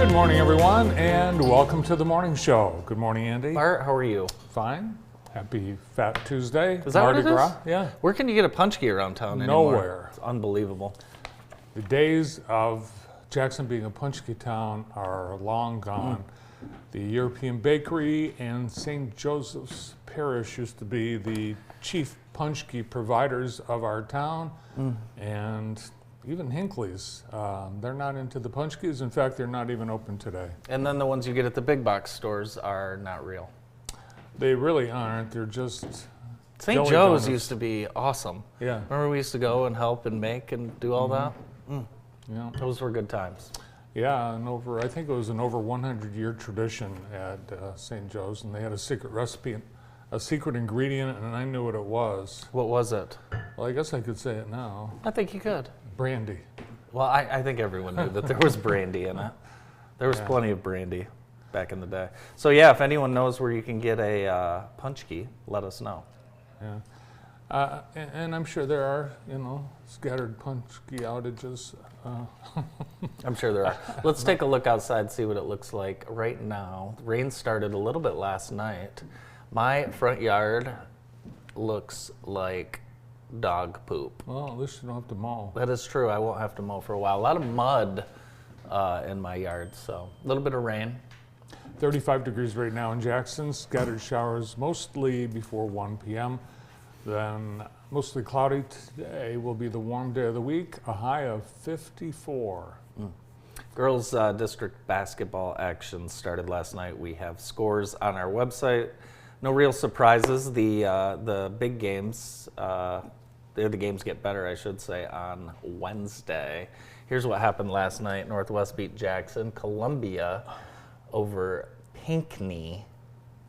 Good morning, everyone, and welcome to the morning show. Good morning, Andy. Bart, how are you? Fine. Happy Fat Tuesday. Is that Mardi what it Gras? is? Yeah. Where can you get a punchki around town anymore? Nowhere. It's unbelievable. The days of Jackson being a punchki town are long gone. The European Bakery and St. Joseph's Parish used to be the chief punchki providers of our town, and even Hinckley's. They're not into the punchkis. In fact, they're not even open today. And then the ones you get at the big box stores are not real. They really aren't. They're just St. jelly Joe's donuts. used to be awesome. Yeah. Remember we used to go and help and make and do all that? Yeah. Those were good times. Yeah, and I think it was an over 100-year tradition at St. Joe's, and they had a secret recipe, a secret ingredient, and I knew what it was. What was it? Well, I guess I could say it now. I think you could. Brandy. Well, I think everyone knew that there was brandy in it. There was plenty of brandy back in the day. So yeah, if anyone knows where you can get a punchki, let us know. Yeah. And I'm sure there are, scattered punchki outages. I'm sure there are. Let's take a look outside, see what it looks like right now. Rain started a little bit last night. My front yard looks like dog poop. Well, at least you don't have to mow. That is true. I won't have to mow for a while. A lot of mud in my yard, so a little bit of rain. 35 degrees right now in Jackson. Scattered showers mostly before 1 p.m. Then mostly cloudy today will be the warm day of the week, a high of 54. Girls district basketball action started last night. We have scores on our website. No real surprises. The big games, the games get better, I should say, on Wednesday. Here's what happened last night. Northwest beat Jackson. Columbia over Pinckney.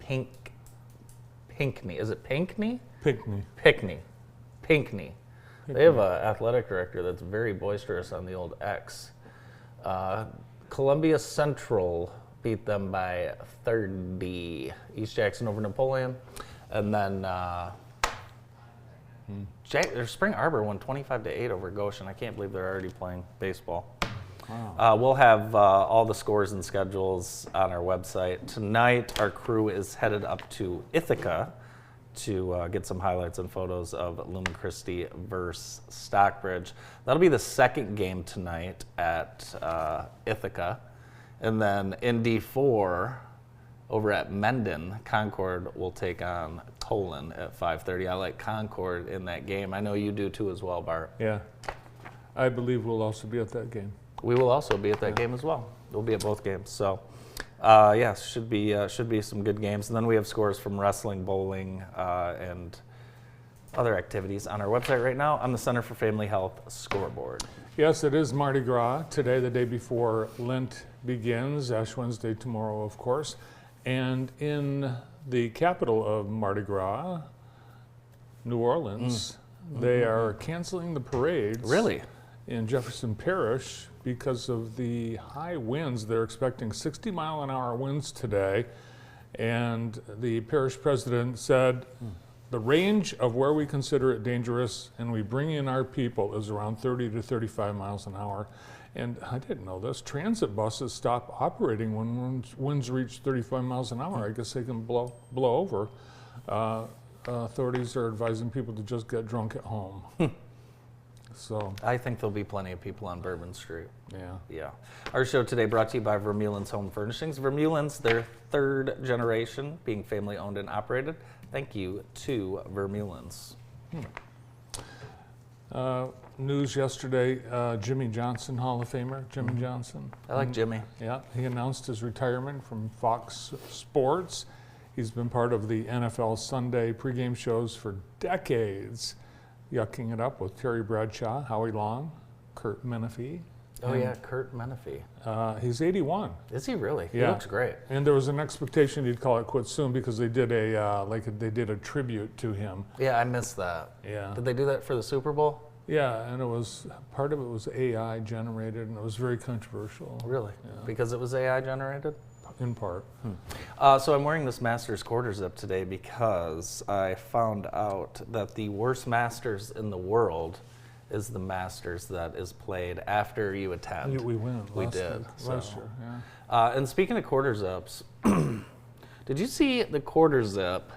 Pinckney. Is it Pinckney? Pinckney. They have an athletic director that's very boisterous on the old X. Columbia Central beat them by 30. East Jackson over Napoleon. And then Spring Arbor won 25-8 over Goshen. I can't believe they're already playing baseball. Wow. We'll have all the scores and schedules on our website. Tonight, our crew is headed up to Ithaca to get some highlights and photos of Lumen Christi versus Stockbridge. That'll be the second game tonight at Ithaca. And then in D4, over at Mendon, Concord will take on Tolan at 5:30. I like Concord in that game. I know you do too as well, Bart. Yeah. I believe we'll also be at that game. We will also be at that game as well. We'll be at both games. So, should be some good games. And then we have scores from wrestling, bowling, and other activities on our website right now on the Center for Family Health scoreboard. Yes, it is Mardi Gras today, the day before Lent begins. Ash Wednesday tomorrow, of course. And in the capital of Mardi Gras, New Orleans, they are canceling the parades. Really? In Jefferson Parish because of the high winds. They're expecting 60-mile-an-hour winds today. And the parish president said, the range of where we consider it dangerous and we bring in our people is around 30 to 35 miles an hour. And I didn't know this. Transit buses stop operating when winds reach 35 miles an hour. I guess they can blow over. Authorities are advising people to just get drunk at home. So I think there'll be plenty of people on Bourbon Street. yeah. Our show today brought to you by Vermeulen's Home Furnishings. Vermeulen's, their third generation, being family owned and operated. Thank you to Vermeulen's. News yesterday, Jimmy Johnson, Hall of Famer, Jimmy Johnson. I like Jimmy. Yeah, he announced his retirement from Fox Sports. He's been part of the NFL Sunday pregame shows for decades, yucking it up with Terry Bradshaw, Howie Long, Kurt Menefee. Oh yeah, Kurt Menefee. He's 81. Is he really? Yeah. He looks great. And there was an expectation he'd call it quits soon because they did a tribute to him. Yeah, I missed that. Yeah. Did they do that for the Super Bowl? Yeah, and part of it was AI generated, and it was very controversial. Really? Yeah. Because it was AI generated? In part. So I'm wearing this Masters quarter zip today because I found out that the worst Masters in the world is the Masters that is played after you attend. We win. We last did, year. Last so. year, yeah. And speaking of quarter zips, did you see the quarter zip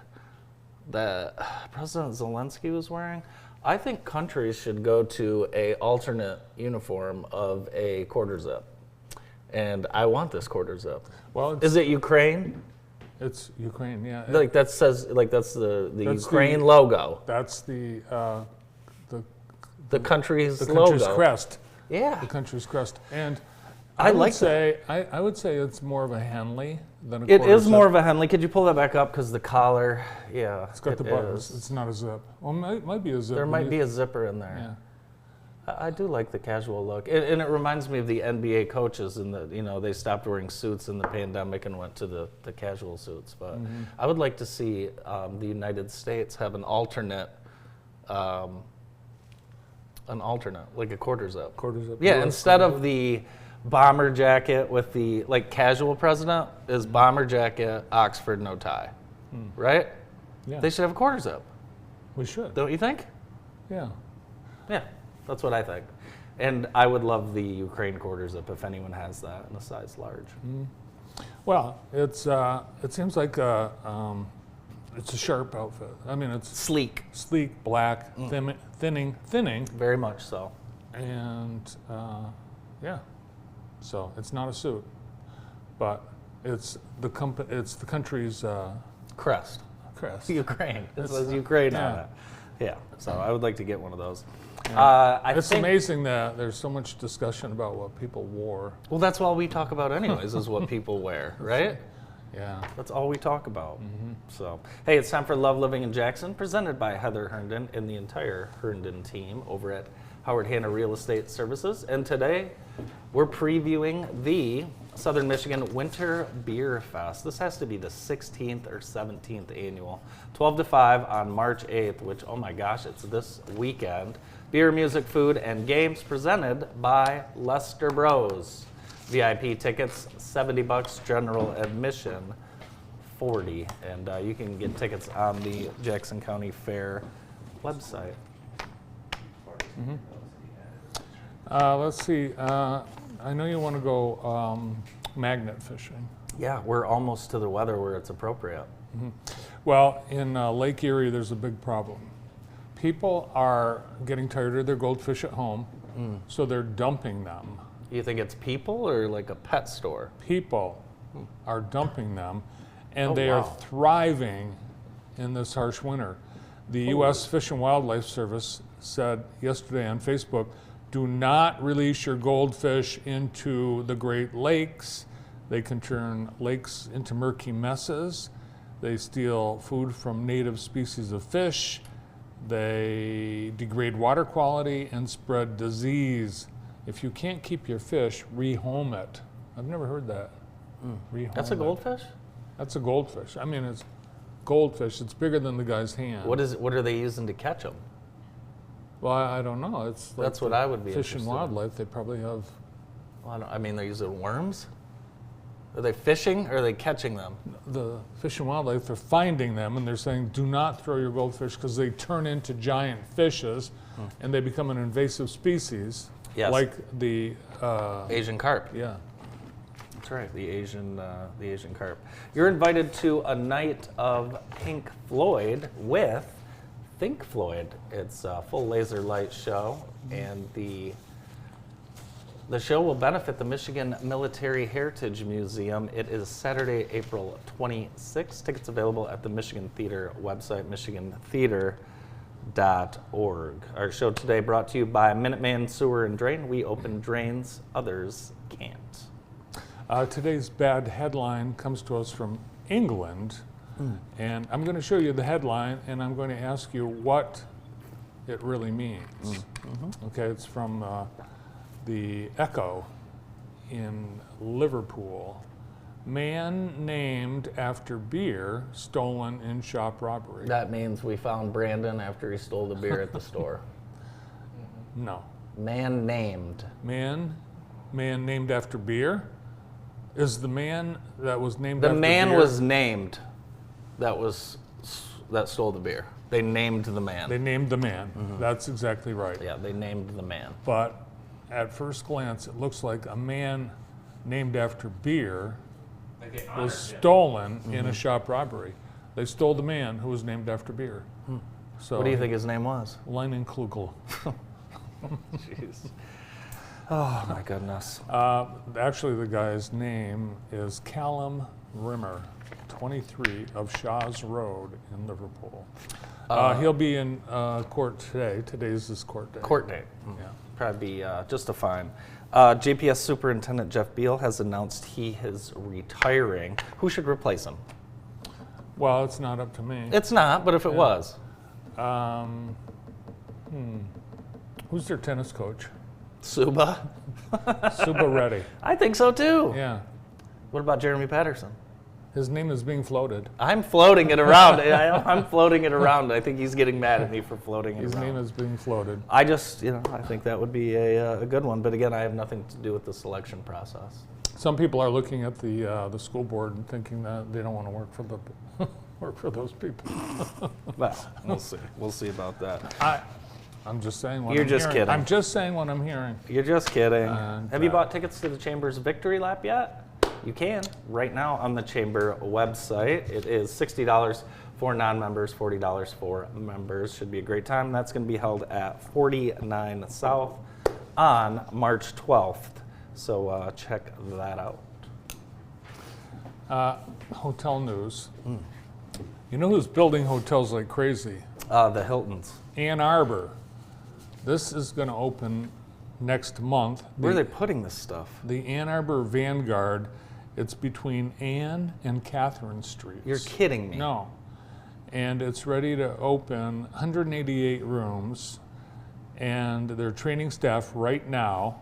that President Zelensky was wearing? I think countries should go to a alternate uniform of a quarter zip. And I want this quarter zip. Well, Is it Ukraine? it's Ukraine, yeah. Like that says, like that's the That's Ukraine the- logo, That's the the country's country's logo. crest. Yeah. The country's crest. And I would like say I would say it's more of a Henley than a It quarter is zip. more of a Henley. Could you pull that back up? Because the collar, yeah. It's got the it buttons. is. It's not a zip. Well, it might be a zip. There might beneath- be a zipper in there. Yeah. I do like the casual look, and it reminds me of the NBA coaches in the, they stopped wearing suits in the pandemic and went to the casual suits. But I would like to see the United States have an alternate, like a quarter zip. Quarter zip. Yeah, US instead quarter of the bomber jacket with the like casual president is bomber jacket, Oxford, no tie, right? zip. Yeah. They should have a quarter zip, We should. don't you think? Yeah. Yeah, that's what I think. And I would love the Ukraine quarter zip if anyone has that in a size large. Well, it seems like it's a sharp outfit. I mean, it's Sleek, sleek, black, thinning, very much so. and yeah. So it's not a suit, but it's the country's Crest, crest. Ukraine. It It's- says Ukraine yeah. on it. Yeah, so I would like to get one of those. Yeah. I It's think, amazing that there's so much discussion about what people wore. well, that's all we talk about anyways, is what people wear, right? Yeah. That's all we talk about. So, hey, it's time for Love Living in Jackson, presented by Heather Herndon and the entire Herndon team over at Howard Hanna Real Estate Services. And today, we're previewing the Southern Michigan Winter Beer Fest. This has to be the 16th or 17th annual. 12 to 5 on March 8th, which, oh my gosh, it's this weekend. Beer, music, food, and games presented by Lester Bros. VIP tickets, $70, general admission, $40. And you can get tickets on the Jackson County Fair website. Let's see. I know you want to go magnet fishing. Yeah, we're almost to the weather where it's appropriate. Well, in Lake Erie, there's a big problem. People are getting tired of their goldfish at home, so they're dumping them. You think it's people or like a pet store? People are dumping them, and Oh, they wow. are thriving in this harsh winter. The U.S. Fish and Wildlife Service said yesterday on Facebook, do not release your goldfish into the Great Lakes. They can turn lakes into murky messes. They steal food from native species of fish. They degrade water quality and spread disease. If you can't keep your fish, rehome it. I've never heard that. Rehome That's a it. goldfish? That's a goldfish. I mean, it's goldfish. It's bigger than the guy's hand. What are they using to catch them? Well, I don't know. It's like That's what I would be Fish and interested in. Wildlife. They probably have. Well, I mean, they're using worms? Are they fishing or are they catching them? The Fish and Wildlife, they're finding them and they're saying, do not throw your goldfish because they turn into giant fishes and they become an invasive species. Yes. Like the. Asian carp. Yeah. That's right, the Asian carp. You're invited to a night of Pink Floyd with Think Floyd. It's a full laser light show, and the show will benefit the Michigan Military Heritage Museum. It is Saturday, April 26th. Tickets available at the Michigan Theater website, michigantheater.org. Our show today brought to you by Minuteman Sewer and Drain. We open drains others can't. Today's bad headline comes to us from England, and I'm going to show you the headline, and I'm going to ask you what it really means. Okay, it's from the Echo in Liverpool. Man named after beer stolen in shop robbery. That means we found Brandon after he stole the beer at the store. No. Man named. Man named after beer? Is the man that was named The after man beer? was named that stole the beer. They named the man. They named the man. That's exactly right. Yeah, they named the man. But at first glance, it looks like a man named after beer was stolen in a shop robbery. They stole the man who was named after beer. So What do you think his name was? Lenin Klugel. Jeez. Oh my goodness. Actually, the guy's name is Callum Rimmer, 23 of Shaw's Road in Liverpool. He'll be in court today. Today's his court day. Court date. Yeah. Probably be just a fine. JPS Superintendent Jeff Beal has announced he is retiring. Who should replace him? Well, it's not up to me. It's not, but if it was. Who's their tennis coach? Suba? Suba Reddy. I think so too. Yeah. What about Jeremy Patterson? His name is being floated. I'm floating it around. I'm floating it around. I think he's getting mad at me for floating it His around. name is being floated. I just, I think that would be a good one. But again, I have nothing to do with the selection process. Some people are looking at the school board and thinking that they don't want to work for the work for those people. Well, we'll see. We'll see about that. I'm just saying what You're I'm just hearing. kidding. I'm just saying what I'm hearing. You're just kidding. And, Have you bought tickets to the Chamber's Victory Lap yet? You can right now on the Chamber website. It is $60 for non-members, $40 for members. Should be a great time. That's going to be held at 49 South on March 12th. So check that out. Hotel news. You know who's building hotels like crazy? The Hiltons. Ann Arbor. This is going to open next month. Where are they putting this stuff? The Ann Arbor Vanguard. It's between Ann and Catherine Streets. You're kidding me. No. And it's ready to open 188 rooms, and they're training staff right now.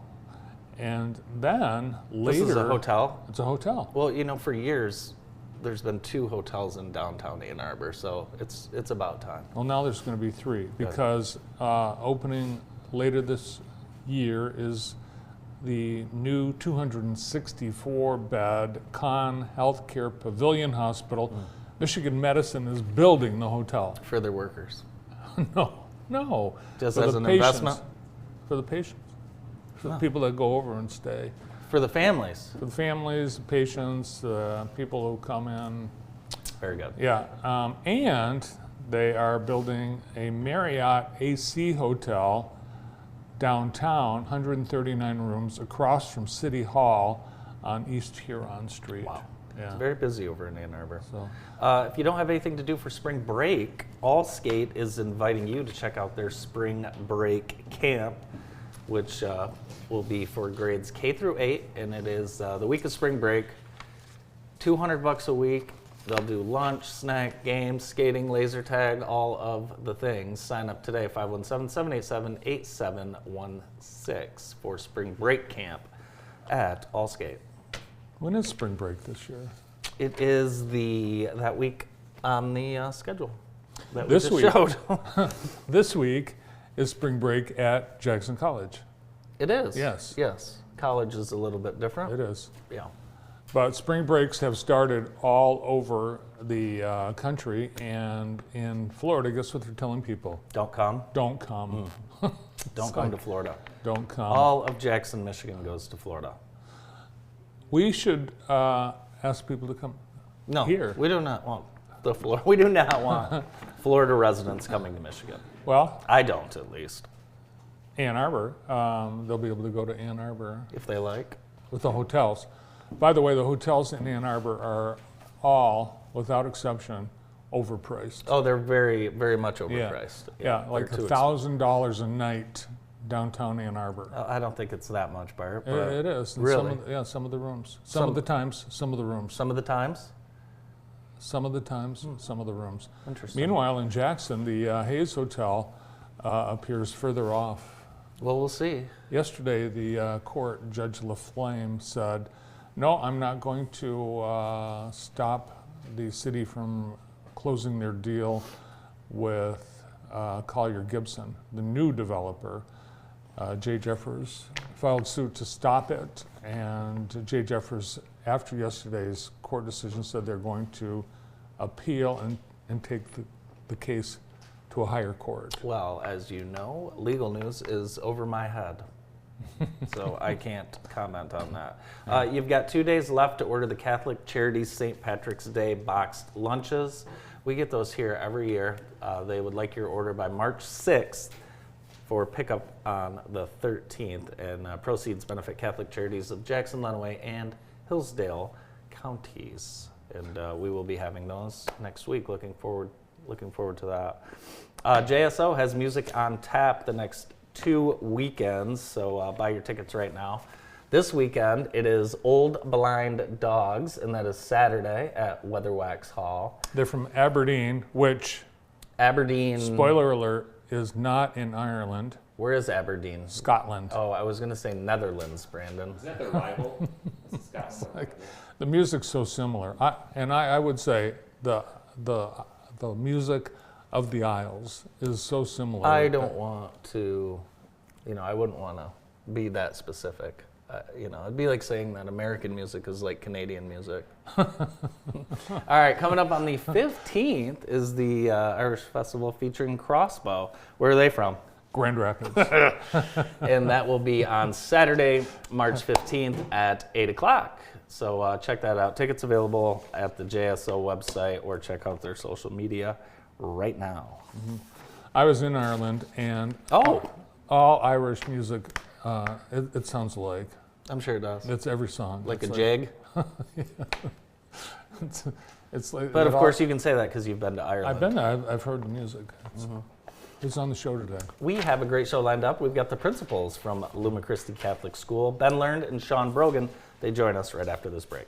And then later. This is a hotel? It's a hotel. Well, for years, there's been 2 hotels in downtown Ann Arbor, so it's about time. Well, now there's going to be 3 because opening later this year is the new 264-bed Conn Healthcare Pavilion Hospital. Michigan Medicine is building the hotel. For their workers. No. Just For as the an patients. investment? For the patients. For the people that go over and stay. For the families. For the families, the patients, people who come in. Very good. Yeah. And they are building a Marriott AC hotel downtown, 139 rooms across from City Hall on East Huron Street. Wow. Yeah. It's very busy over in Ann Arbor. So, If you don't have anything to do for spring break, All Skate is inviting you to check out their spring break camp, which will be for grades K through 8, and it is the week of spring break, $200 a week. They'll do lunch, snack, games, skating, laser tag, all of the things. Sign up today, 517-787-8716 for spring break camp at All Skate. when is spring break this year? It is that week on the schedule that This we just week. showed. This week is spring break at Jackson College. It is. Yes. Yes. College is a little bit different. It is. Yeah. But spring breaks have started all over the country, and in Florida, guess what they're telling people? Don't come. Don't come. Don't come to Florida. Don't come. All of Jackson, Michigan goes to Florida. We should ask people to come No, here. we do not want the Florida. We do not want Florida residents coming to Michigan. Well, I don't, at least, Ann Arbor, they'll be able to go to Ann Arbor if they like. with the hotels. By the way, the hotels in Ann Arbor are all, without exception, overpriced. Oh, they're very, very much overpriced. Yeah, like they're too $1,000 a night downtown Ann Arbor. I don't think it's that much, Bart. But It is. And Really? Some of the rooms. Some of the times, some of the rooms. Some of the times. Some of the times, some of the rooms. Interesting. Meanwhile, in Jackson, the Hayes Hotel appears further off. Well, we'll see. Yesterday, the court, Judge LaFlame, said, no, I'm not going to stop the city from closing their deal with Collier Gibson, the new developer. Jay Jeffers filed suit to stop it, and Jay Jeffers, after yesterday's court decision, said they're going to appeal and take the case to a higher court. Well, as you know, legal news is over my head. So I can't comment on that. You've got 2 days left to order the Catholic Charities St. Patrick's Day boxed lunches. We get those here every year. They would like your order by March 6th for pickup on the 13th, and proceeds benefit Catholic Charities of Jackson, Lenawee, and Hillsdale counties. And we will be having those next week. Looking forward to that. JSO has music on tap the next 2 weekends, so buy your tickets right now. This weekend, it is Old Blind Dogs, and that is Saturday at Weatherwax Hall. They're from Aberdeen, which, Aberdeen. spoiler alert, is not in Ireland, Where is Aberdeen? Scotland. Oh, I was going to say Netherlands, Brandon. Is that their rival? This is Scotland. The music's so similar. I would say the music of the Isles is so similar. I don't want to, I wouldn't want to be that specific. It'd be like saying that American music is like Canadian music. All right, coming up on the 15th is the Irish Festival featuring Crossbow. Where are they from? Grand Rapids. And that will be on Saturday, March 15th at 8 o'clock. So check that out. Tickets available at the JSO website, or check out their social media right now. I was in Ireland, and Oh, all Irish music, it sounds alike. I'm sure it does. It's every song. Like a It's jig. It's like, But of course, you can say that because you've been to Ireland. I've been there. I've heard the music. It's on the show today. We have a great show lined up. We've got the principals from Luma Christi Catholic School, Ben Learned and Sean Brogan. They join us right after this break.